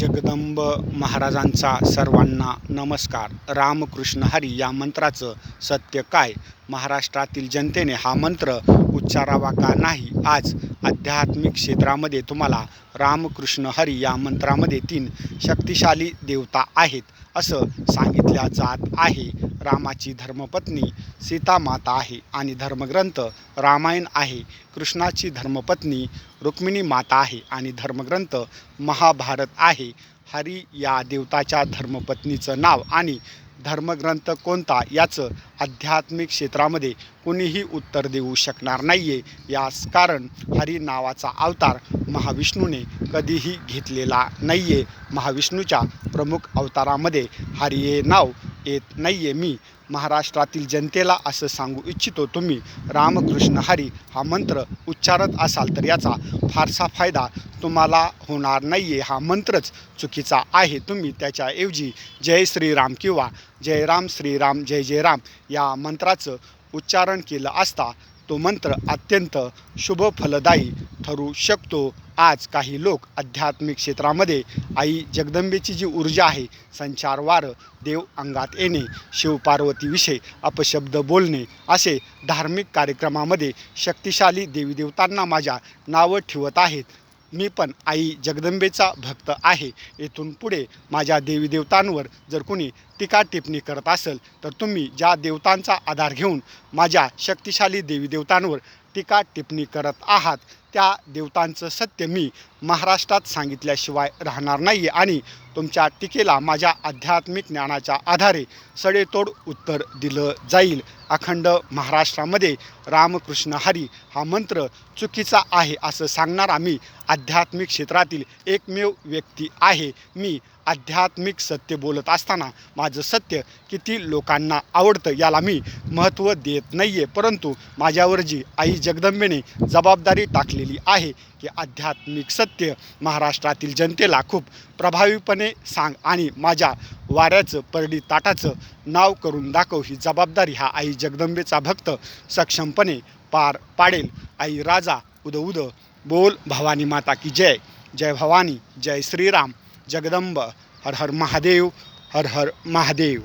जगदंब महाराजांचा सर्वांना नमस्कार. रामकृष्ण हरी या मंत्राचं सत्य काय? महाराष्ट्रातील जनतेने हा मंत्र उच्चारावा का नाही? आज आध्यात्मिक क्षेत्रामध्ये तुम्हाला रामकृष्ण हरी या मंत्रामध्ये 3 शक्तिशाली देवता आहेत असं सांगितल्या जात आहे. रामाची धर्मपत्नी सीता माता आहे आणि धर्मग्रंथ रामायण आहे. कृष्णाची धर्मपत्नी रुक्मिणी माता आहे आणि धर्मग्रंथ महाभारत आहे. हरी या देवताच्या धर्मपत्नीचं नाव आणि धर्मग्रंथ कोणता याचं आध्यात्मिक क्षेत्रामध्ये कोणीही उत्तर देऊ शकणार नाही आहे. यास कारण हरी नावाचा अवतार महाविष्णूने कधीही घेतलेला नाही आहे. महाविष्णूच्या प्रमुख अवतारामध्ये हरी हे नाव येत नाही आहे. मी महाराष्ट्रातील जनतेला असं सांगू इच्छितो, तुम्ही रामकृष्ण हरी हा मंत्र उच्चारत असाल तर याचा फारसा फायदा तुम्हाला होणार नाही आहे. हा मंत्रच चुकीचा आहे. तुम्ही त्याच्याऐवजी जय श्रीराम किंवा जय राम श्रीराम जय जय राम या मंत्राचं उच्चारण केलं असता तो मंत्र अत्यंत शुभ फलदायी ठरू शकतो. आज काही लोक आध्यात्मिक क्षेत्रामध्ये आई जगदंबेची जी ऊर्जा आहे, संचारवार, देव अंगात येणे, शिवपार्वतीविषयी अपशब्द बोलणे असे धार्मिक कार्यक्रमामध्ये शक्तिशाली देवीदेवतांना माझ्या नावं ठेवत आहेत. मी पण आई जगदंबेचा भक्त आहे. येथून पुढे माझ्या देवीदेवतांवर जर कोणी टीका टिप्पणी करत असेल तर तुम्ही ज्या देवतांचा आधार घेऊन माझ्या शक्तिशाली देवीदेवतांवर टीका टिप्पणी करत आहात त्या देवतांचं सत्य मी महाराष्ट्रात सांगितल्याशिवाय राहणार नाही आणि तुमच्या टीकेला माझ्या आध्यात्मिक ज्ञानाच्या आधारे सडेतोड उत्तर दिलं जाईल. अखंड महाराष्ट्रामध्ये रामकृष्ण हरी हा मंत्र चुकीचा आहे असं सांगणारा मी आध्यात्मिक क्षेत्रातील एकमेव व्यक्ती आहे. मी आध्यात्मिक सत्य बोलत असताना माझं सत्य किती लोकांना आवडतं याला मी महत्त्व देत नाही आहे, परंतु माझ्यावर जी आई जगदंबेने जबाबदारी टाकलेली आहे की आध्यात्मिक सत्य महाराष्ट्रातील जनतेला खूप प्रभावीपणे सांग आणि माझ्या वाऱ्याचं परडी ताटाचं नाव करून दाखव, ही जबाबदारी हा आई जगदंबेचा भक्त सक्षमपणे पार पाडेल. आई राजा उद उद बोल भवानी माता की जय. जय भवानी, जय श्रीराम, जगदंब, हर हर महादेव, हर हर महादेव.